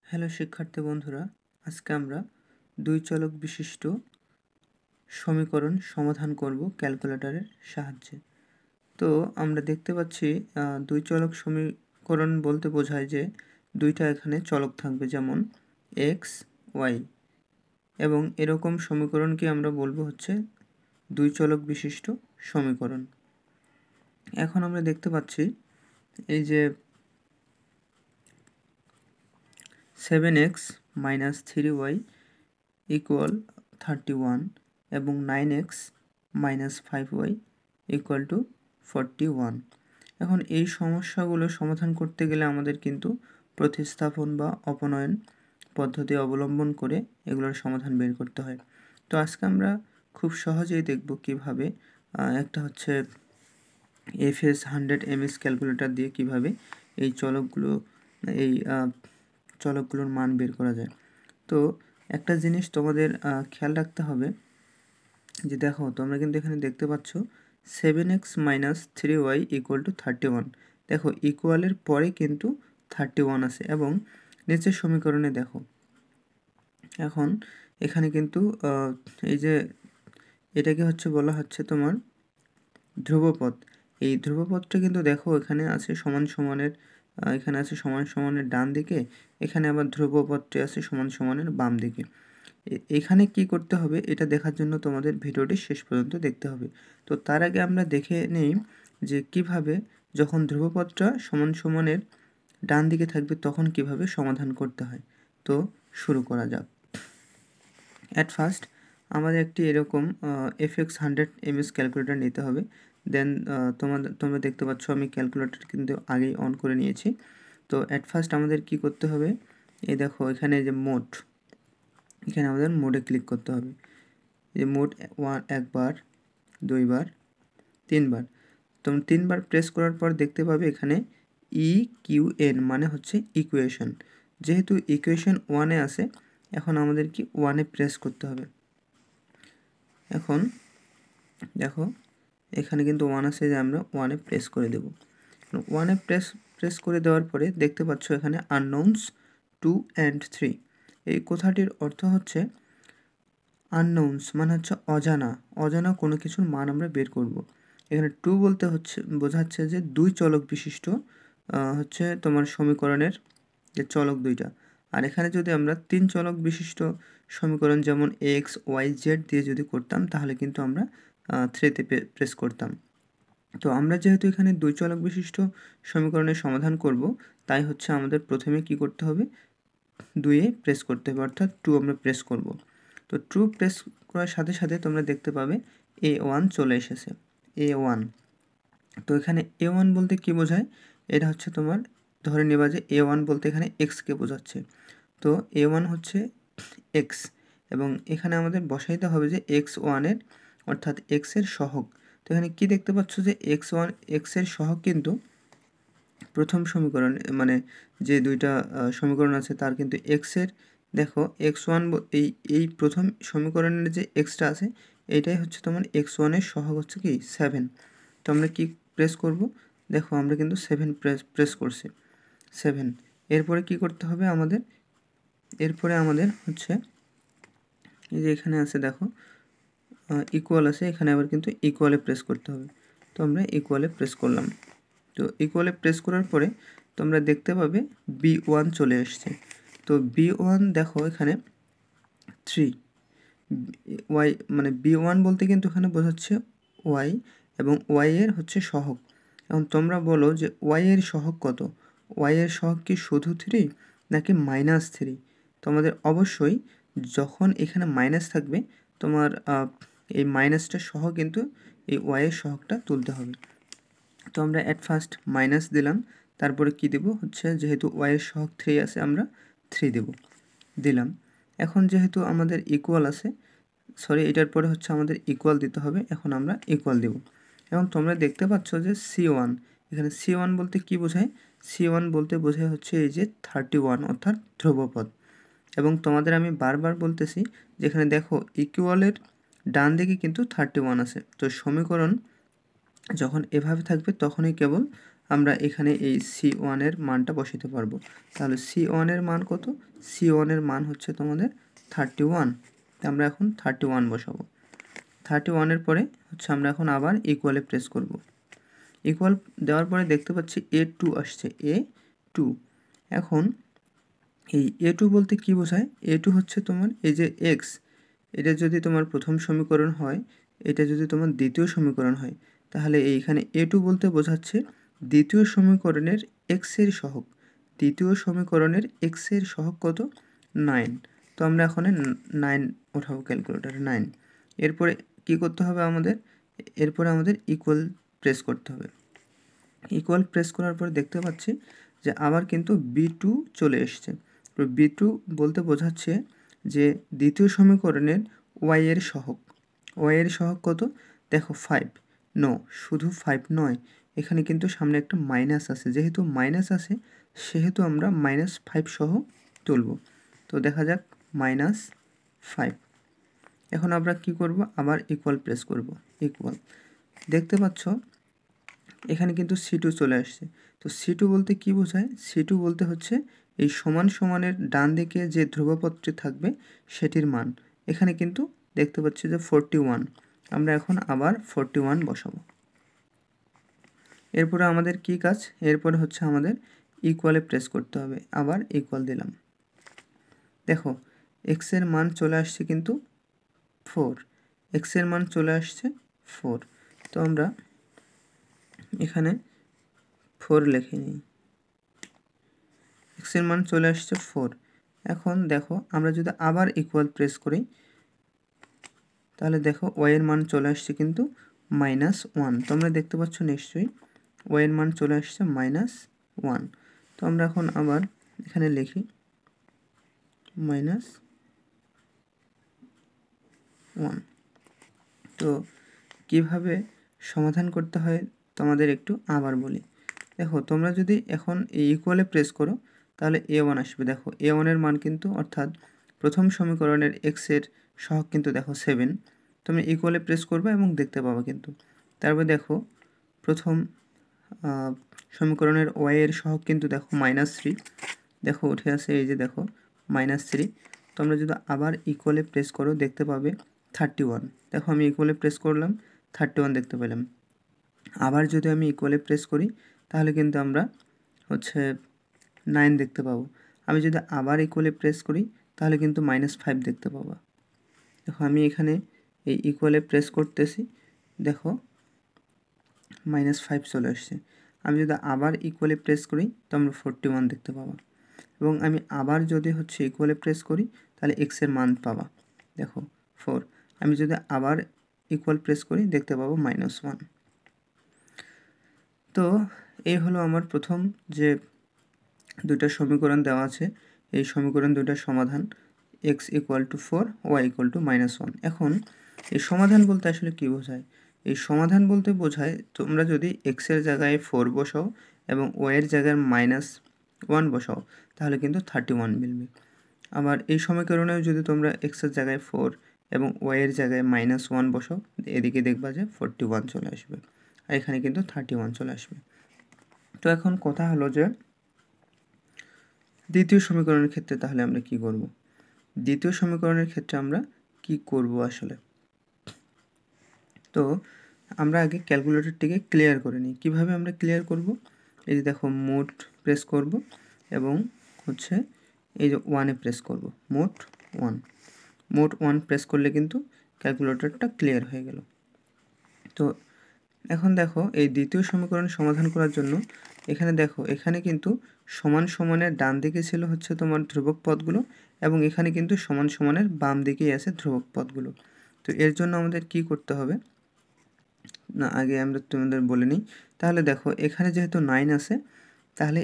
Hello শিক্ষার্থী বন্ধুরা, আজকে আমরা দুই চলক বিশিষ্ট সমীকরণ সমাধান করব ক্যালকুলেটরের সাহায্যে। তো আমরা দেখতে পাচ্ছি দুই চলক সমীকরণ বলতে বোঝায় যে দুইটা এখানে চলক থাকবে, যেমন এক্স ওয়াই, এবং এরকম সমীকরণকে আমরা বলবো হচ্ছে দুই চলক বিশিষ্ট সমীকরণ। এখন আমরা দেখতে পাচ্ছি এই যে 7x - 3y ইকুয়াল 31 এবং 9x - 5y ইকুয়াল টু 41। এখন এই সমস্যাগুলো সমাধান করতে গেলে আমাদের কিন্তু প্রতিস্থাপন বা অপনয়ন পদ্ধতি অবলম্বন করে এগুলোর সমাধান বের করতে হয়। তো আজকে আমরা খুব সহজেই দেখব কিভাবে একটা হচ্ছে FS 100 MS ক্যালকুলেটর দিয়ে কিভাবে এই চলকগুলোর মান বের করা যায়। তো একটা জিনিস তোমাদের খেয়াল রাখতে হবে যে দেখো, তোমরা কিন্তু এখানে দেখতে পাচ্ছ 7x - 3y ইকুয়াল টু 31। দেখো ইকুয়ালের পরে কিন্তু 31 আছে এবং নিচের সমীকরণে দেখো, এখন এখানে কিন্তু এই যে এটাকে বলা হচ্ছে তোমার ধ্রুবপদ। এই ধ্রুবপদটা কিন্তু দেখো এখানে আছে সমান সমানের, এখানে আছে সমান সমানের ডান দিকে, এখানে আবার ধ্রুবপদটি আছে সমান সমানের বাম দিকে। এখানে কি করতে হবে এটা দেখার জন্য তোমাদের ভিডিওটি শেষ পর্যন্ত দেখতে হবে। তো তার আগে আমরা দেখে নেই যে কিভাবে যখন ধ্রুবপদটা সমান সমানের ডান দিকে থাকবে তখন কিভাবে সমাধান করতে হয়। তো শুরু করা যাক। অ্যাট ফার্স্ট আমাদের একটি এরকম FX 100 MS ক্যালকুলেটর নিতে হবে। দেন তোমরা দেখতে পাচ্ছ আমি ক্যালকুলেটর কিন্তু আগেই অন করে নিয়েছি। তো অ্যাট ফার্স্ট আমাদের কি করতে হবে, এই দেখো এখানে যে মোড, এখানে আমাদের মোডে ক্লিক করতে হবে। এই মোড একবার, দুইবার, তিনবার। তোমরা তিনবার প্রেস করার পর দেখতে পাবে এখানে EQN মানে হচ্ছে ইকুয়েশন। যেহেতু ইকুয়েশন 1-এ আছে, এখন আমাদের কি 1-এ প্রেস করতে হবে। এখন দেখো এখানে কিন্তু 1 আছে, যে আমরা 1-এ প্রেস করে দেব। 1-এ প্রেস করে দেওয়ার পরে দেখতে পাচ্ছ এখানে আননোনস 2 and 3। এই কথাটির অর্থ হচ্ছে আননোনস মানে হচ্ছে অজানা কোনো কিছুর মান আমরা বের করব। এখানে 2 বলতে বোঝাচ্ছে যে দুই চলক বিশিষ্ট হচ্ছে তোমার সমীকরণের যে চলক দুইটা। আর এখানে যদি আমরা 3 চলক বিশিষ্ট সমীকরণ যেমন এক্স ওয়াই জেড দিয়ে যদি করতাম তাহলে কিন্তু আমরা 3-তে প্রেস করতাম। তো আমরা যেহেতু এখানে দুই চলক বিশিষ্ট সমীকরণের সমাধান করব, তাই হচ্ছে আমাদের প্রথমে কি করতে হবে, 2-এ প্রেস করতে হবে, অর্থাৎ 2 আমরা প্রেস করব। তো 2 প্রেস করার সাথে সাথে তোমরা দেখতে পাবে A1 চলে এসেছে, A1। তো এখানে A1 বলতে কি বোঝায়, এটা হচ্ছে তোমার ধরে নেবা যে A1 বলতে এখানে এক্সকে বোঝাচ্ছে। তো A1 হচ্ছে এক্স, এবং এখানে আমাদের বসাইতে হবে যে x1-এর অর্থাৎ এক্সের সহগ। তো এখানে কি দেখতে পাচ্ছ যে x1 এক্সের সহগ কিন্তু প্রথম সমীকরণ, মানে যে দুইটা সমীকরণ আছে তার কিন্তু এক্সের, দেখো x1 এই প্রথম সমীকরণের যে এক্সটা আছে এইটাই হচ্ছে তোমার x1-এর সহগ হচ্ছে কি 7। তো আমরা কি প্রেস করব, দেখো আমরা কিন্তু 7 প্রেস করছি, 7। এরপরে কি করতে হবে আমাদের, এরপরে আমাদের হচ্ছে এই যে এখানে আছে দেখো ইকুয়াল আছে, এখানে আবার কিন্তু ইকুয়ালে প্রেস করতে হবে। তো আমরা ইকুয়ালে প্রেস করলাম। তো ইকুয়ালে প্রেস করার পরে তোমরা দেখতে পাবে B1 চলে এসছে। তো B1 দেখো এখানে 3 ওয়াই, মানে B1 বলতে কিন্তু এখানে বোঝাচ্ছে ওয়াই, এবং ওয়াই এর হচ্ছে সহগ। এখন তোমরা বলো যে ওয়াই এর সহগ কত, ওয়াই এর সহগ কি শুধু 3 নাকি -3? তোমাদের অবশ্যই যখন এখানে মাইনাস থাকবে তোমার এই মাইনাসটার সহ কিন্তু এই ওয়াই এর সহগটা তুলতে হবে। তো আমরা অ্যাট ফার্স্ট মাইনাস দিলাম, তারপরে কি দেব হচ্ছে, যেহেতু ওয়াই এর সহগ 3 আছে আমরা 3 দিলাম। এখন যেহেতু আমাদের ইকুয়াল আছে, সরি এটার পরে হচ্ছে আমাদের ইকুয়াল দিতে হবে, এখন আমরা ইকুয়াল দেব। এখন তোমরা দেখতে পাচ্ছ যে C1, এখানে C1 বলতে কি বোঝায়, C1 বলতে বোঝায় হচ্ছে এই যে 31 অর্থাৎ ধ্রুবপদ। এবং তোমাদের আমি বারবার বলতেছি যেখানে দেখো ইকুয়ালের ডান দিকে কিন্তু 31 আছে। তো সমীকরণ যখন এভাবে থাকবে তখনই কেবল আমরা এখানে এই C1 এর মানটা বসাতে পারবো। তাহলে C1 এর মান কত? C1 এর মান হচ্ছে তোমাদের 31। আমরা এখন 31 বসাবো। 31 এর পরে হচ্ছে আমরা এখন আবার ইকুয়ালে প্রেস করব। ইকুয়াল দেওয়ার পরে দেখতে পাচ্ছি A2 আসছে, A2। এখন এই A2 বলতে কি বোঝায়? A2 হচ্ছে তোমার এই যে x, এটা যদি তোমার প্রথম সমীকরণ হয়, এটা যদি তোমার দ্বিতীয় সমীকরণ হয়, তাহলে এইখানে A2 বলতে বোঝাচ্ছে দ্বিতীয় সমীকরণের x এর সহগ। দ্বিতীয় সমীকরণের x এর সহগ কত? 9। তো আমরা এখন 9 উঠাবো ক্যালকুলেটরে, 9। এরপরে কি করতে হবে আমাদের? এরপরে আমাদের ইকুয়াল প্রেস করতে হবে। ইকুয়াল প্রেস করার পরে দেখতে পাচ্ছি যে আবার কিন্তু B2 চলে এসছে। তো B2 বলতে বোঝাচ্ছে যে দ্বিতীয় সমীকরণের y এর সহগ। y এর সহগ কত? দেখো 5। নো, শুধু 5 নয়, এখানে কিন্তু সামনে একটা মাইনাস আছে। যেহেতু মাইনাস আছে সেহেতু আমরা -5 সহ তুলব। তো দেখা যাক -5। এখন আমরা কি করব? আবার ইকুয়াল প্রেস করব। ইকুয়াল, দেখতে পাচ্ছ এখানে কিন্তু C2 চলে আসছে। তো C2 বলতে কি বোঝায়? C2 বলতে হচ্ছে এই সমান সমানের ডান দিকে যে ধ্রুবপদটি থাকবে সেটির মান। এখানে কিন্তু দেখতে পাচ্ছি যে 41। আমরা এখন আবার 41 বসাবো। এরপরে আমাদের কি কাজ? এরপরে হচ্ছে আমাদের ইকুয়ালে প্রেস করতে হবে। আবার ইকুয়াল দিলাম। দেখো x এর মান চলে আসছে কিন্তু 4। x এর মান চলে আসছে 4। তো আমরা এখানে 4 লিখে নিই। x এর মান চলে আসছে 4। এখন দেখো আমরা যদি আবার ইকুয়াল প্রেস করি, তাহলে দেখো y এর মান চলে আসছে কিন্তু -1। তোমরা দেখতে পাচ্ছ নিশ্চয়ই y এর মান চলে আসছে -1। তো আমরা এখন আবার এখানে লিখি -1। তো কিভাবে সমাধান করতে হয় তোমাদের একটু আবার বলি। দেখো তোমরা যদি এখন এই ইকুয়ালে প্রেস করো তাহলে A1 আসবে। দেখো A1 এর মান কিন্তু অর্থাৎ প্রথম সমীকরণের x এর সহগ কিন্তু দেখো 7। তুমি ইকুয়ালে প্রেস করবে এবং দেখতে পাবে কিন্তু। তারপর দেখো প্রথম সমীকরণের y এর সহগ কিন্তু দেখো -3। দেখো উঠে আসে, এই যে দেখো -3। তোমরা যদি আবার ইকুয়ালে প্রেস করো দেখতে পাবে 31। দেখো আমি ইকুয়ালে প্রেস করলাম, 31 দেখতে পেলাম। আবার যদি আমি ইকুয়ালে প্রেস করি তাহলে কিন্তু আমরা হচ্ছে 9 দেখতে পাবো। আমি যদি আবার ইকুয়ালে প্রেস করি তাহলে কিন্তু -5 দেখতে পাবো। দেখো আমি এখানে এই ইকুয়ালে প্রেস করতেছি, দেখো -5 চলে আসছে। আমি যদি আবার ইকুয়ালে প্রেস করি তো আমরা 41 দেখতে পাবো। এবং আমি আবার যদি হচ্ছে ইকুয়ালে প্রেস করি তাহলে x এর মান পাবা, দেখো 4। আমি যদি আবার ইকুয়াল প্রেস করি দেখতে পাবো -1। তো এই হলো আমার প্রথম যে দুইটা সমীকরণ দেওয়া আছে, এই সমীকরণ দুইটার সমাধান, x = 4, y = -1। এখন এই সমাধান বলতে আসলে কী বোঝায়? এই সমাধান বলতে বোঝায় তোমরা যদি x এর জায়গায় 4 বসাও এবং y এর জায়গায় -1 বসাও তাহলে কিন্তু 31 মিলবে। আবার এই সমীকরণেও যদি তোমরা x এর জায়গায় 4 এবং y এর জায়গায় -1 বসাও, এদিকে দেখবা যে 41 চলে আসবে, আর এখানে কিন্তু 31 চলে আসবে। তো এখন কথা হলো যে দ্বিতীয় সমীকরণের ক্ষেত্রে তাহলে আমরা কি করব? দ্বিতীয় সমীকরণের ক্ষেত্রে আমরা কি করব আসলে? তো আমরা আগে ক্যালকুলেটরটিকে ক্লিয়ার করে নিই। কিভাবে আমরা ক্লিয়ার করব? এই যে দেখো মোট প্রেস করব এবং হচ্ছে এই যে 1 এ প্রেস করব, মোট 1 প্রেস করলে কিন্তু ক্যালকুলেটরটা ক্লিয়ার হয়ে গেল। তো এখন দেখো এই দ্বিতীয় সমীকরণ সমাধান করার জন্য এখানে দেখো এখানে কিন্তু সমান সমানের ডান দিকে ছিল হচ্ছে তোমার ধ্রুবক পদগুলো এবং এখানে কিন্তু সমান সমানের বাম দিকেই আছে ধ্রুবক পদগুলো। তো এর জন্য আমাদের কি করতে হবে না, আগে আমরা তোমাদের বলে নিই। তাহলে দেখো এখানে যেহেতু 9 আছে তাহলে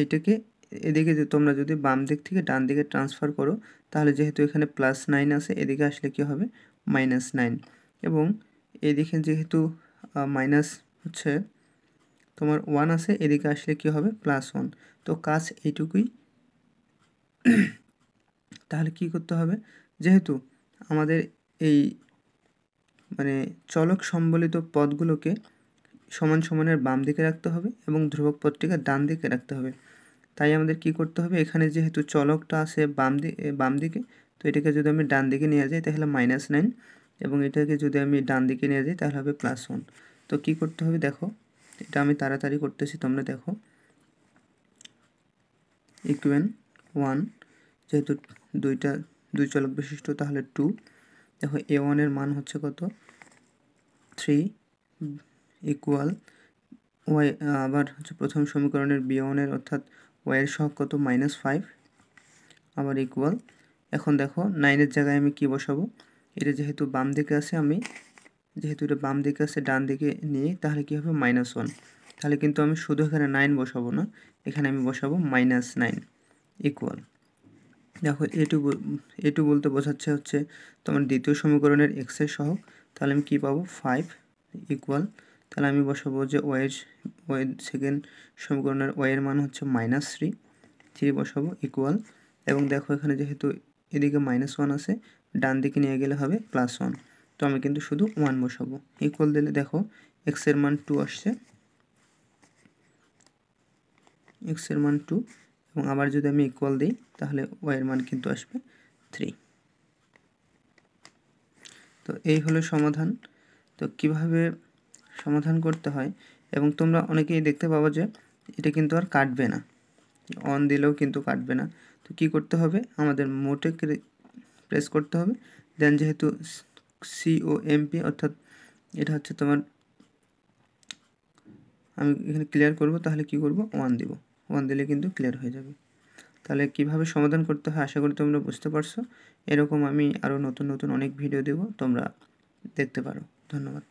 এইটাকে এদিকে যে তোমরা যদি বাম দিক থেকে ডান দিকে ট্রান্সফার করো তাহলে যেহেতু এখানে +9 আছে এদিকে আসলে কি হবে -9, এবং এদিকে যেহেতু মাইনাস হচ্ছে তোমার 1 আছে এদিকে আসলে কি হবে +1। তো কাজ এইটুকুই। তাহলে কি করতে হবে? যেহেতু আমাদের এই মানে চলক সম্বলিত পদগুলোকে সমান সমানের বাম দিকে রাখতে হবে এবং ধ্রুবক পদটিকে ডান দিকে রাখতে হবে। তাই আমাদের কি করতে হবে, এখানে যেহেতু চলকটা আছে বাম দিকে, তো এটাকে যদি আমি ডান দিকে নিয়ে যাই তাহলে -9 এবং এটাকে যদি আমি ডান দিকে নিয়ে যাই তাহলে হবে +1। তো কি করতে হবে দেখো, এটা আমি তাড়াতাড়ি করতেছি, তোমরা দেখো। ইকুয়েন 1, যেহেতু দুই চলক বিশিষ্ট তাহলে 2। দেখো a1 এর মান হচ্ছে কত 3 ইকুয়াল y, আবার হচ্ছে প্রথম সমীকরণের b1 এর অর্থাৎ y এর সহগ কত -5, আবার ইকুয়াল। এখন দেখো 9 এর জায়গায় আমি কি বসাবো, এটা যেহেতু বাম দিকে আছে, যেহেতু এটা বাম দিকে আছে ডান দিকে নিয়ে তাহলে কি হবে -1। তাহলে কিন্তু আমি শুধু এখানে 9 বসাবো না, এখানে আমি বসাবো -9 ইকুয়াল। দেখো এটু বলতে বোঝাচ্ছে হচ্ছে তোমার দ্বিতীয় সমীকরণের x এর সহগ। তাহলে আমি কি পাবো 5 ইকুয়াল, তাহলে আমি বসাবো যে ওয়াই সেকেন্ড সমীকরণের y এর মান হচ্ছে -3 বসাবো ইকুয়াল। এবং দেখো এখানে যেহেতু এদিকে -1 আছে, ডান দিকে নিয়ে গেলে হবে +1, তো আমি কিন্তু শুধু 1 বসাবো ইকুয়াল দিলে দেখো x এর মান 2 আসছে, x এর মান 2, এবং আবার যদি আমি ইকুয়াল দিই তাহলে y এর মান কিন্তু আসবে 3। তো এই হলো সমাধান। তো কিভাবে সমাধান করতে হয়, এবং তোমরা অনেকেই দেখতে পাবো যে এটা কিন্তু আর কাটবে না, অন দিলেও কিন্তু কাটবে না। তো কি করতে হবে, আমাদের মোটে প্রেস করতে হবে, দেন যেহেতু COMP অর্থাৎ এটা হচ্ছে তোমার, আমি এখানে ক্লিয়ার করব, তাহলে কি করব 1 দিব, 1 দিলে কিন্তু ক্লিয়ার হয়ে যাবে। তাহলে কিভাবে সমাধান করতে হয় আশা করি তোমরা বুঝতে পারছো। এরকম আমি আরও নতুন নতুন অনেক ভিডিও দেব, তোমরা দেখতে পারো। ধন্যবাদ।